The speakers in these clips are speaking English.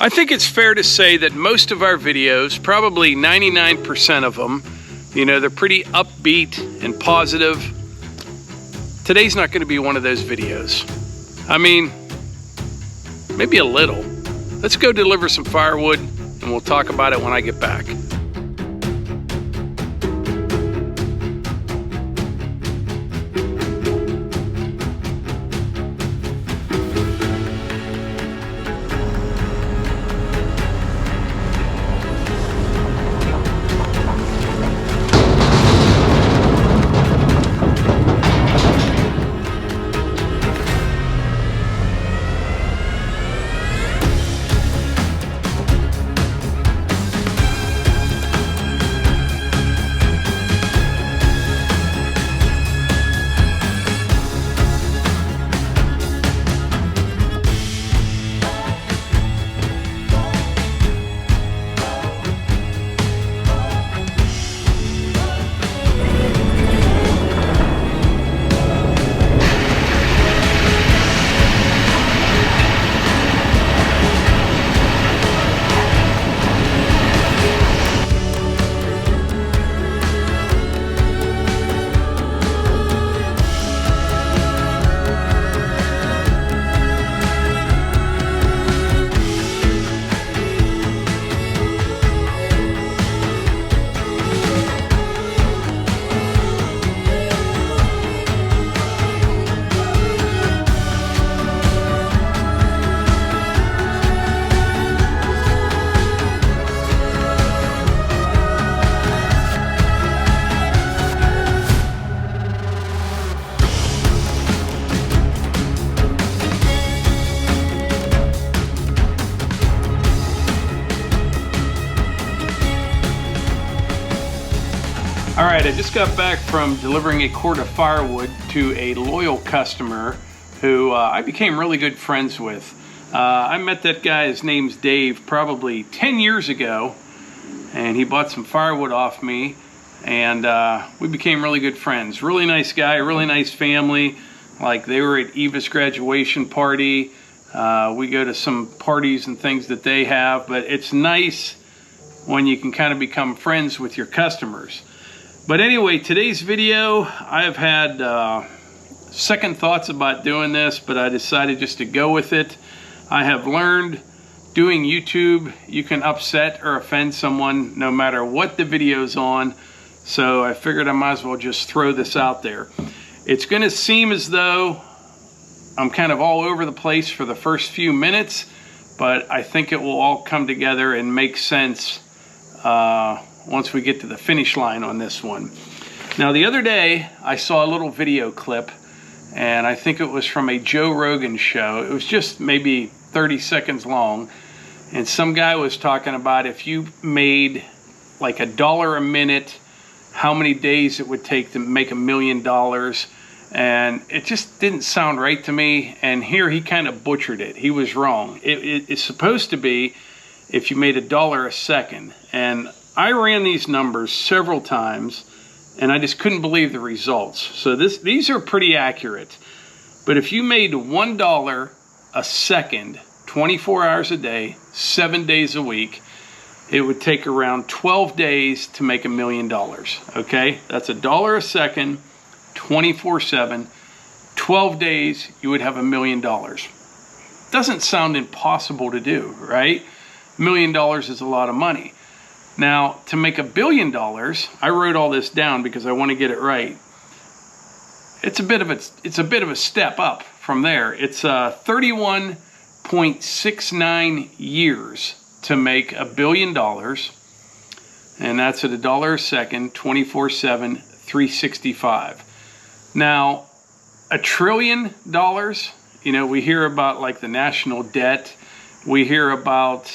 I think it's fair to say that most of our videos, probably 99% of them, you know, they're pretty upbeat and positive. Today's not going to be one of those videos. I mean, maybe a little. Let's go deliver some firewood and we'll talk about it when I get back. All right, I just got back from delivering a cord of firewood to a loyal customer who I became really good friends with. I met that guy, his name's Dave, probably 10 years ago, and he bought some firewood off me, and we became really good friends. Really nice guy, really nice family. Like, they were at Eva's graduation party. We go to some parties and things that they have, but it's nice when you can kind of become friends with your customers. But anyway, today's video, I've had second thoughts about doing this, but I decided just to go with it. I have learned doing YouTube, you can upset or offend someone no matter what the video's on. So I figured I might as well just throw this out there. It's gonna seem as though I'm kind of all over the place for the first few minutes, but I think it will all come together and make sense once we get to the finish line on this one. Now, the other day I saw a little video clip, and I think it was from a Joe Rogan show. It was just maybe 30 seconds long, and some guy was talking about if you made like $1 a minute, how many days it would take to make $1 million, and it just didn't sound right to me. And here he kind of butchered it. He was wrong. It's supposed to be if you made $1 a second, and I ran these numbers several times and I just couldn't believe the results. So these are pretty accurate. But if you made $1 a second, 24 hours a day, 7 days a week, it would take around 12 days to make $1 million. Okay, that's $1 a second, 24/7, 12 days, you would have $1 million. Doesn't sound impossible to do, right? $1 million is a lot of money. Now, to make $1 billion, I wrote all this down because I want to get it right. It's a bit of a step up from there. It's 31.69 years to make $1 billion, and that's at $1 a second, 24/7, 365. Now, $1 trillion, you know, we hear about like the national debt. We hear about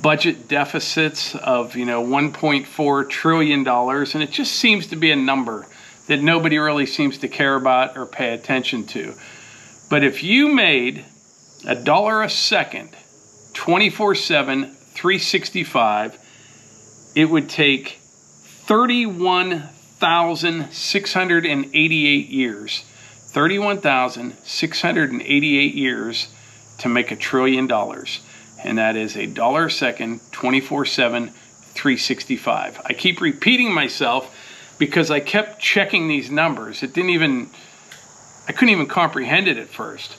budget deficits of, you know, $1.4 trillion, and it just seems to be a number that nobody really seems to care about or pay attention to. But if you made $1 a second, 24/7, 365, it would take 31,688 years. 31,688 years to make $1 trillion. And that is $1 a second, 24/7, 365. I keep repeating myself because I kept checking these numbers. I couldn't even comprehend it at first.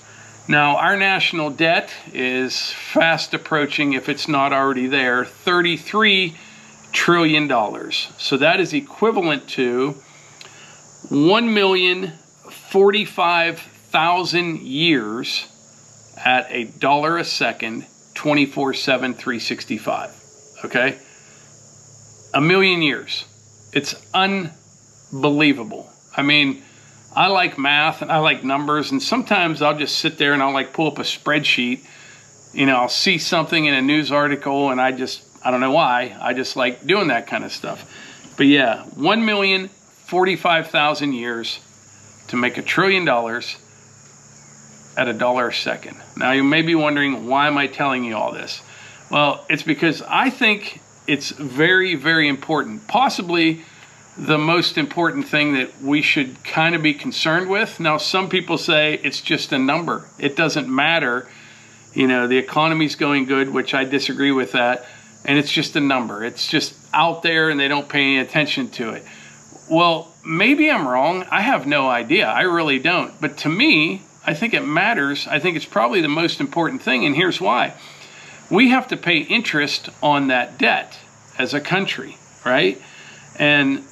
Now, our national debt is fast approaching, if it's not already there, $33 trillion. So that is equivalent to 1,045,000 years at $1 a second, 24/7, 365. Okay? 1,000,000 years. It's unbelievable. I mean, I like math and I like numbers, and sometimes I'll just sit there and I'll like pull up a spreadsheet. You know, I'll see something in a news article and I don't know why, I just like doing that kind of stuff. But yeah, 1,045,000 years to make $1 trillion at $1 a second. Now you may be wondering, why am I telling you all this? Well, it's because I think it's very, very important, possibly the most important thing that we should kind of be concerned with. Now, some people say it's just a number. It doesn't matter. You know, the economy's going good, which I disagree with that. And it's just a number. It's just out there and they don't pay any attention to it. Well, maybe I'm wrong. I have no idea. I really don't. But to me, I think it matters. I think it's probably the most important thing. And here's why. We have to pay interest on that debt as a country, right? And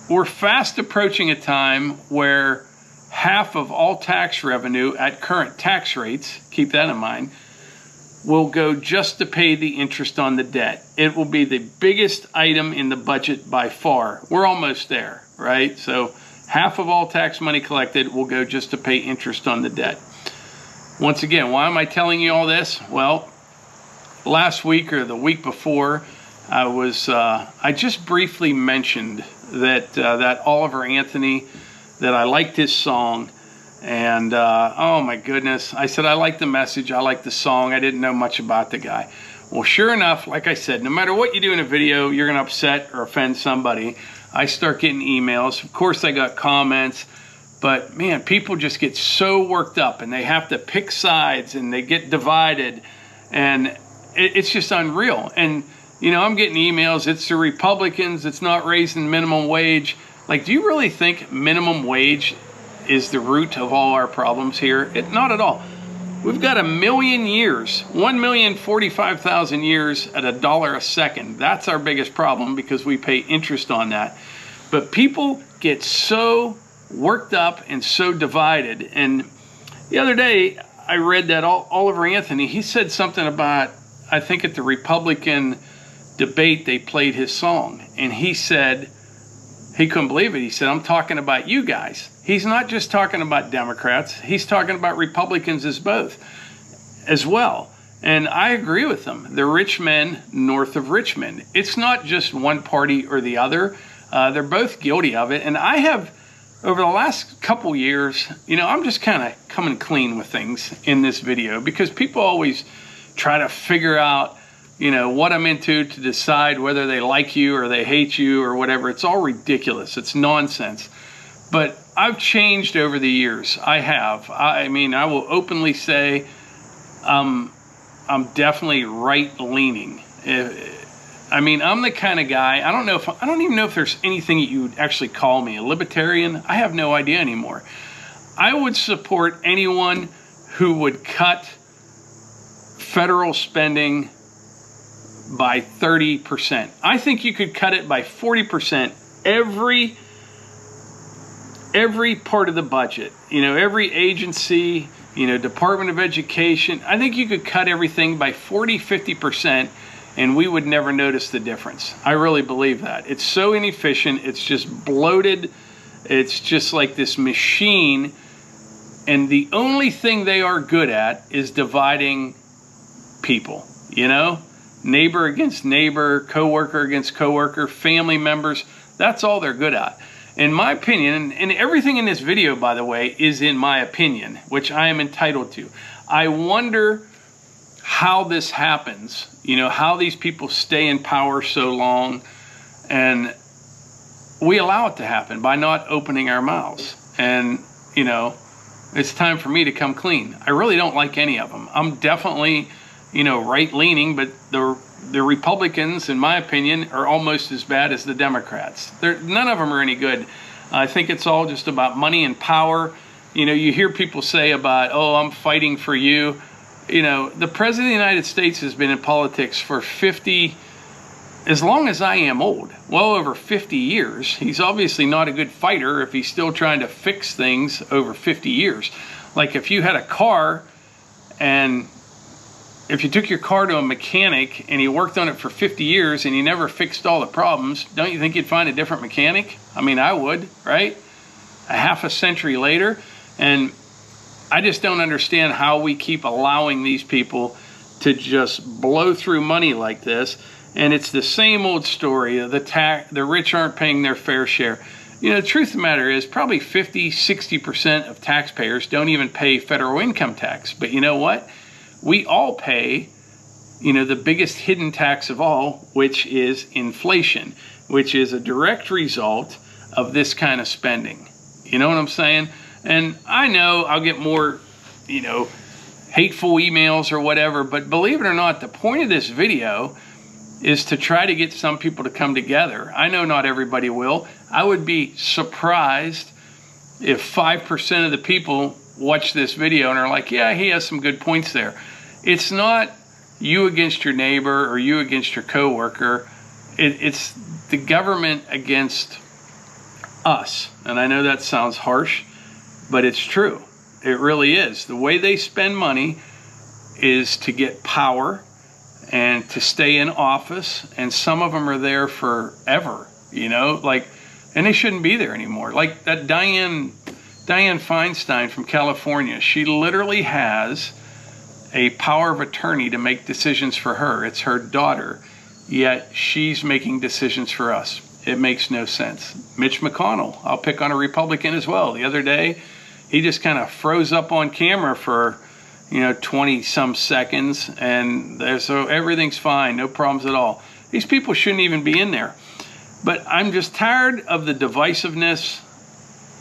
we're fast approaching a time where half of all tax revenue at current tax rates, keep that in mind, will go just to pay the interest on the debt. It will be the biggest item in the budget by far. We're almost there, right? So half of all tax money collected will go just to pay interest on the debt. Once again, why am I telling you all this? Well, last week or the week before, I just briefly mentioned that Oliver Anthony, that I liked his song, and oh my goodness, I said I like the message, I like the song, I didn't know much about the guy. Well, sure enough, like I said, no matter what you do in a video, you're gonna upset or offend somebody. I start getting emails. Of course I got comments, but man, people just get so worked up and they have to pick sides and they get divided, and it's just unreal. And you know, I'm getting emails, it's the Republicans, it's not raising minimum wage. Like, do you really think minimum wage is the root of all our problems here? Not at all. We've got 1,000,000 years, 1,045,000 years at $1 a second. That's our biggest problem because we pay interest on that. But people get so worked up and so divided. And the other day, I read that Oliver Anthony, he said something about, I think at the Republican debate, they played his song, and he said he couldn't believe it. He said, I'm talking about you guys. He's not just talking about Democrats, he's talking about Republicans as well. And I agree with him. The rich men north of Richmond, it's not just one party or the other. They're both guilty of it. And I have, over the last couple years, you know, I'm just kind of coming clean with things in this video because people always try to figure out, you know, what I'm into to decide whether they like you or they hate you or whatever. It's all ridiculous. It's nonsense. But I've changed over the years. I have. I mean, I will openly say I'm definitely right-leaning. I mean, I'm the kind of guy, I don't even know if there's anything that you would actually call me. A libertarian? I have no idea anymore. I would support anyone who would cut federal spending by 30%. I think you could cut it by 40%. Every part of the budget, you know, every agency, you know, Department of Education, I think you could cut everything by 40-50% and we would never notice the difference. I really believe that. It's so inefficient, it's just bloated, it's just like this machine, and the only thing they are good at is dividing people, you know? Neighbor against neighbor, coworker against coworker, family members. That's all they're good at. In my opinion, and everything in this video, by the way, is in my opinion, which I am entitled to. I wonder how this happens, you know, how these people stay in power so long, and we allow it to happen by not opening our mouths. And, you know, it's time for me to come clean. I really don't like any of them. I'm definitely, you know, right-leaning, but the Republicans, in my opinion, are almost as bad as the Democrats. None of them are any good. I think it's all just about money and power. You know, you hear people say about, oh, I'm fighting for you. You know, the President of the United States has been in politics for as long as I am old, well over 50 years. He's obviously not a good fighter if he's still trying to fix things over 50 years. Like if you had a car and if you took your car to a mechanic and he worked on it for 50 years and he never fixed all the problems, don't you think you'd find a different mechanic? I mean, I would, right? A half a century later. And I just don't understand how we keep allowing these people to just blow through money like this. And it's the same old story of the rich aren't paying their fair share. You know, the truth of the matter is probably 50–60% of taxpayers don't even pay federal income tax. But you know what? We all pay, you know, the biggest hidden tax of all, which is inflation, which is a direct result of this kind of spending. You know what I'm saying? And I know I'll get more, you know, hateful emails or whatever, but believe it or not, the point of this video is to try to get some people to come together. I know not everybody will. I would be surprised if 5% of the people watch this video and are like, yeah, he has some good points there. It's not you against your neighbor or you against your coworker. It's the government against us. And I know that sounds harsh, but it's true. It really is. The way they spend money is to get power and to stay in office, and some of them are there forever, you know, like, and they shouldn't be there anymore. Like that Dianne Feinstein from California, she literally has a power of attorney to make decisions for her. It's her daughter, yet she's making decisions for us. It makes no sense. Mitch McConnell, I'll pick on a Republican as well. The other day, he just kind of froze up on camera for, you know, 20-some seconds, and so everything's fine, no problems at all. These people shouldn't even be in there. But I'm just tired of the divisiveness,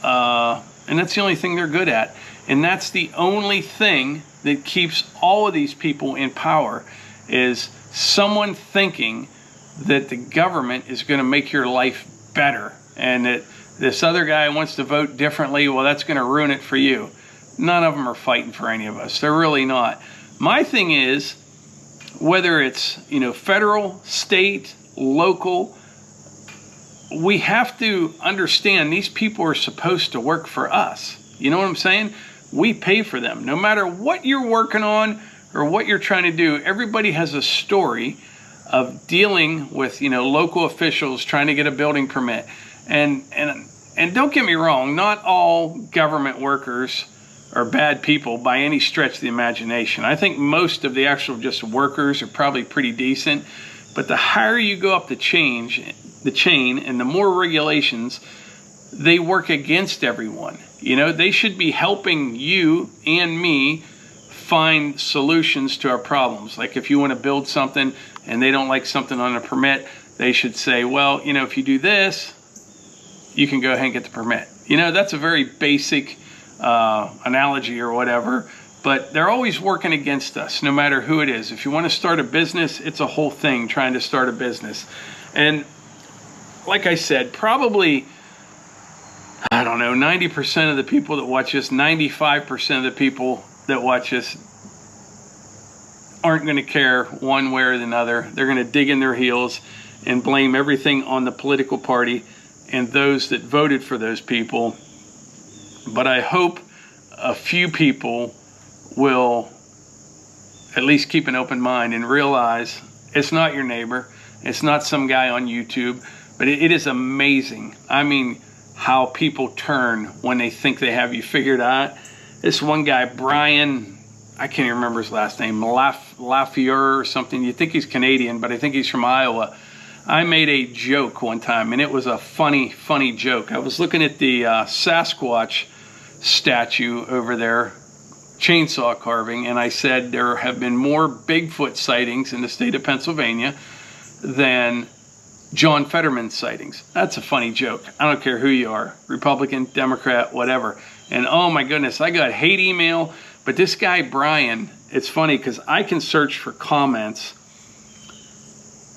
and that's the only thing they're good at. And that's the only thing that keeps all of these people in power, is someone thinking that the government is going to make your life better, and that this other guy wants to vote differently, well, that's going to ruin it for you. None of them are fighting for any of us. They're really not. My thing is, whether it's, you know, federal, state, local, we have to understand these people are supposed to work for us. You know what I'm saying? We pay for them. No matter what you're working on or what you're trying to do, everybody has a story of dealing with, you know, local officials trying to get a building permit. And don't get me wrong, not all government workers are bad people by any stretch of the imagination. I think most of the actual just workers are probably pretty decent, but the higher you go up the chain and the more regulations, they work against everyone. You know, they should be helping you and me find solutions to our problems. Like if you want to build something and they don't like something on a permit, they should say, well, you know, if you do this, you can go ahead and get the permit. You know, that's a very basic analogy or whatever, but they're always working against us, no matter who it is. If you want to start a business, it's a whole thing trying to start a business. And like I said, probably, I don't know, 90% of the people that watch this, 95% of the people that watch this aren't going to care one way or the other. They're going to dig in their heels and blame everything on the political party and those that voted for those people. But I hope a few people will at least keep an open mind and realize it's not your neighbor. It's not some guy on YouTube. But it is amazing. I mean, how people turn when they think they have you figured out. This one guy, Brian, I can't even remember his last name, Lafleur or something. You think he's Canadian, but I think he's from Iowa. I made a joke one time, and it was a funny joke. I was looking at the Sasquatch statue over there, chainsaw carving, and I said there have been more Bigfoot sightings in the state of Pennsylvania than John Fetterman sightings. That's a funny joke. I don't care who you are, Republican, Democrat, whatever. And oh my goodness, I got hate email. But this guy, Brian, it's funny because I can search for comments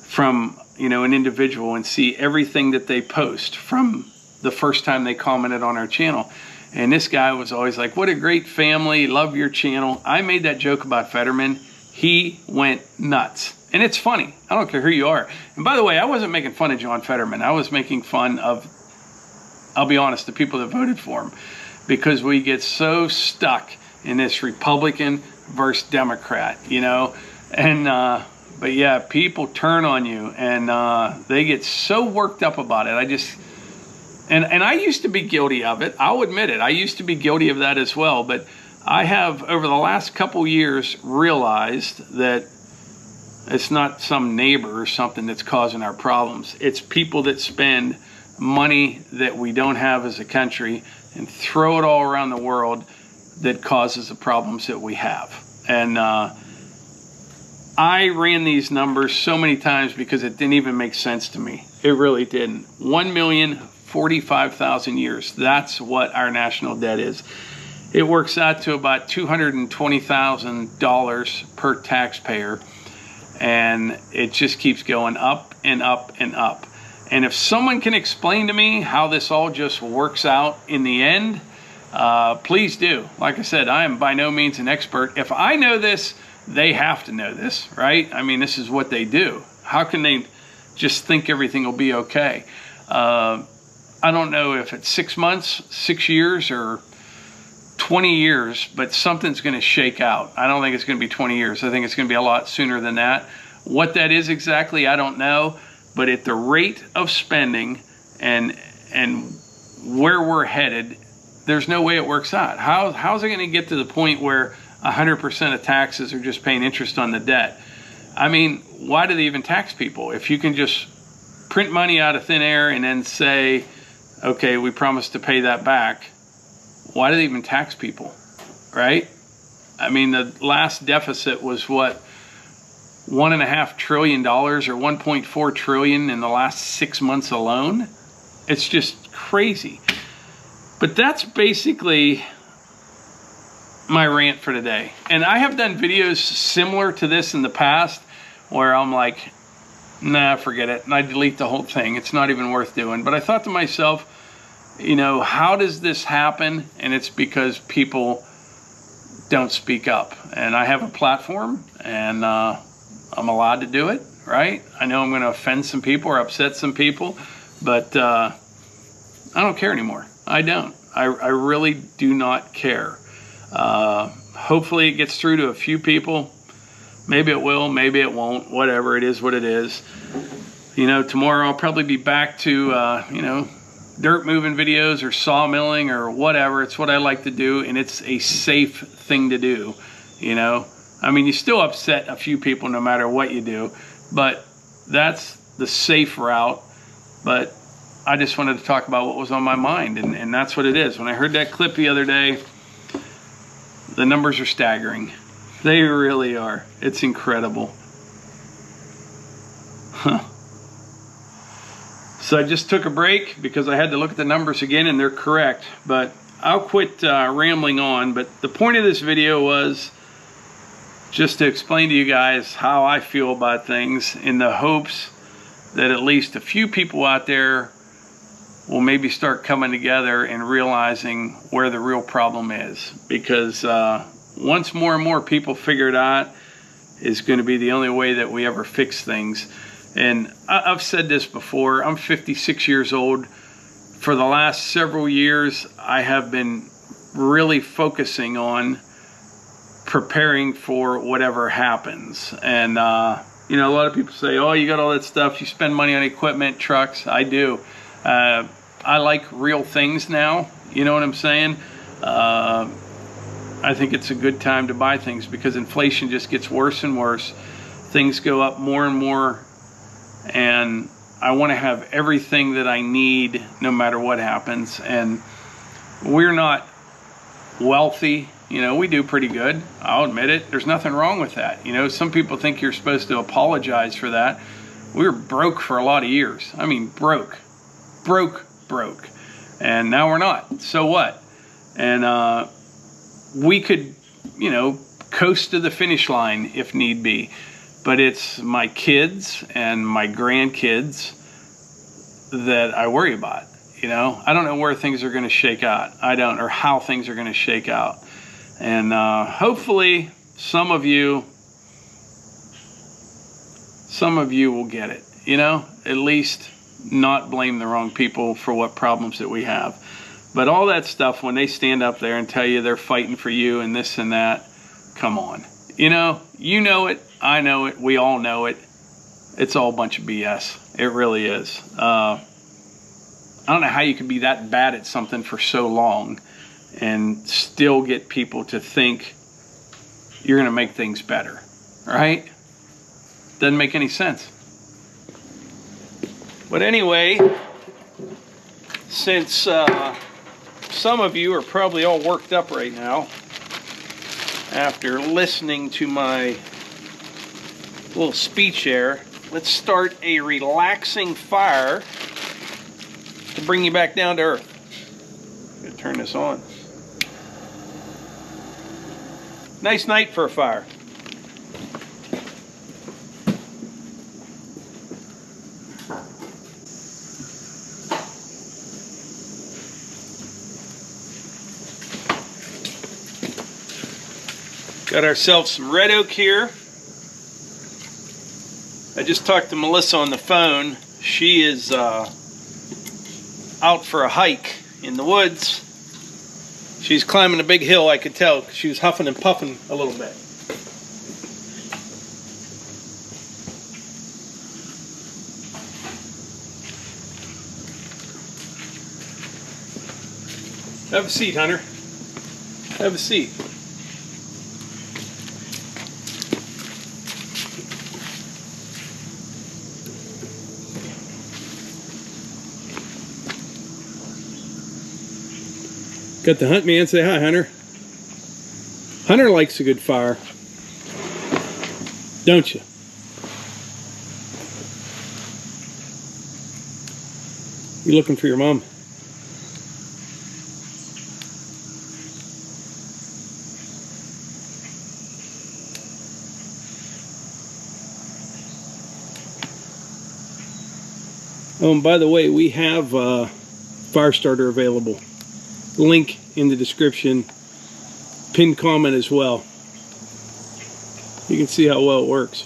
from, you know, an individual and see everything that they post from the first time they commented on our channel. And this guy was always like, what a great family, love your channel. I made that joke about Fetterman. He went nuts. And it's funny. I don't care who you are. And by the way, I wasn't making fun of John Fetterman. I was making fun of, I'll be honest, the people that voted for him. Because we get so stuck in this Republican versus Democrat, you know. And, but yeah, people turn on you and they get so worked up about it. And I used to be guilty of it. I'll admit it. I used to be guilty of that as well. But I have, over the last couple years, realized that it's not some neighbor or something that's causing our problems. It's people that spend money that we don't have as a country and throw it all around the world that causes the problems that we have. And I ran these numbers so many times because it didn't even make sense to me. It really didn't. 1,045,000 years. That's what our national debt is. It works out to about $220,000 per taxpayer. And it just keeps going up and up and up. And if someone can explain to me how this all just works out in the end, please do. Like I said, I am by no means an expert. If I know this, they have to know this, right? I mean, this is what they do. How can they just think everything will be okay? I don't know if it's 6 months, 6 years, or 20 years, but something's going to shake out. I don't think it's going to be 20 years. I think it's going to be a lot sooner than that. What that is exactly, I don't know. But at the rate of spending and where we're headed, there's no way it works out. How's it going to get to the point where 100% of taxes are just paying interest on the debt? I mean, why do they even tax people? If you can just print money out of thin air and then say, okay, we promise to pay that back, why do they even tax people, right? I mean, the last deficit was what, $1.5 trillion or 1.4 trillion in the last 6 months alone? It's just crazy. But that's basically my rant for today. And I have done videos similar to this in the past where I'm like, nah, forget it, and I delete the whole thing. It's not even worth doing. But I thought to myself, you know, how does this happen? And it's because people don't speak up. And I have a platform, and I'm allowed to do it, right? I know I'm going to offend some people or upset some people, but I don't care anymore. I don't. I really do not care. Hopefully it gets through to a few people. Maybe it will, maybe it won't. Whatever, it is what it is. You know, tomorrow I'll probably be back to, you know, dirt moving videos or sawmilling or whatever. It's what I like to do, and it's a safe thing to do, you know. I mean, you still upset a few people no matter what you do, but that's the safe route. But I just wanted to talk about what was on my mind, and that's what it is. When I heard that clip the other day, the numbers are staggering. They really are. It's incredible. Huh. So I just took a break because I had to look at the numbers again, and they're correct. But I'll quit rambling on. But the point of this video was just to explain to you guys how I feel about things, in the hopes that at least a few people out there will maybe start coming together and realizing where the real problem is. Because once more and more people figure it out, is going to be the only way that we ever fix things. And I've said this before, I'm 56 years old. For the last several years, I have been really focusing on preparing for whatever happens. And, you know, a lot of people say, oh, you got all that stuff, you spend money on equipment, trucks. I do. I like real things now, you know what I'm saying? I think it's a good time to buy things because inflation just gets worse and worse. Things go up more and more. And I want to have everything that I need no matter what happens. And we're not wealthy. You know, we do pretty good. I'll admit it. There's nothing wrong with that. You know, some people think you're supposed to apologize for that. We were broke for a lot of years. I mean, broke. And now we're not. So what? and we could, you know, coast to the finish line if need be. But it's my kids and my grandkids that I worry about. You know, I don't know where things are going to shake out. I don't, or how things are going to shake out. And hopefully some of you will get it. You know, at least not blame the wrong people for what problems that we have. But all that stuff, when they stand up there and tell you they're fighting for you and this and that, come on. You know it, I know it, we all know it. It's all a bunch of BS. It really is. I don't know how you can be that bad at something for so long and still get people to think you're going to make things better, right? Doesn't make any sense. But anyway, since some of you are probably all worked up right now after listening to my little speech there, let's start a relaxing fire to bring you back down to earth. I'm gonna turn this on. Nice night for a fire. Got ourselves some red oak here. I just talked to Melissa on the phone. She is out for a hike in the woods. She's climbing a big hill, I could tell. She was huffing and puffing a little bit. Have a seat, Hunter. Have a seat. Got the hunt man. Say hi, Hunter. Hunter likes a good fire. Don't you? You looking for your mom? Oh, and by the way, we have fire starter available. Link in the description, pinned comment as well. You can see how well it works.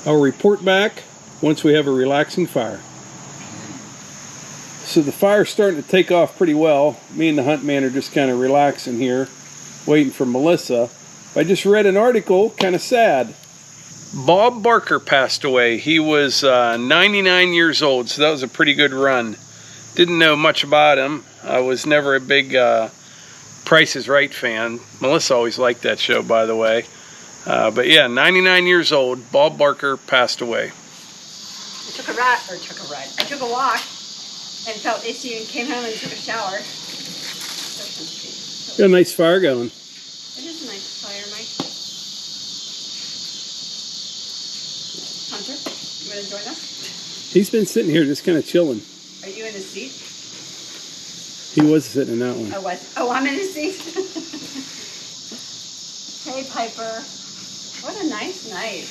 I'll report back once we have a relaxing fire. So the fire's starting to take off pretty well. Me and the hunt man are just kind of relaxing here, waiting for Melissa. I just read an article, kind of sad. Bob Barker passed away. He was 99 years old, so that was a pretty good run. Didn't know much about him. I was never a big Price is Right fan. Melissa always liked that show, by the way. But yeah, 99 years old, Bob Barker passed away. I took a ride. I took a walk and felt itchy and came home and took a shower. Got a nice fire going. It is a nice fire, Mike. Hunter, you want to join us? He's been sitting here just kind of chilling. Are you in his seat? He was sitting in that one. I was. Oh, I'm in his seat. Hey, Piper. What a nice night.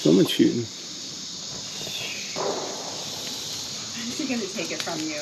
Someone's shooting. How's he going to take it from you?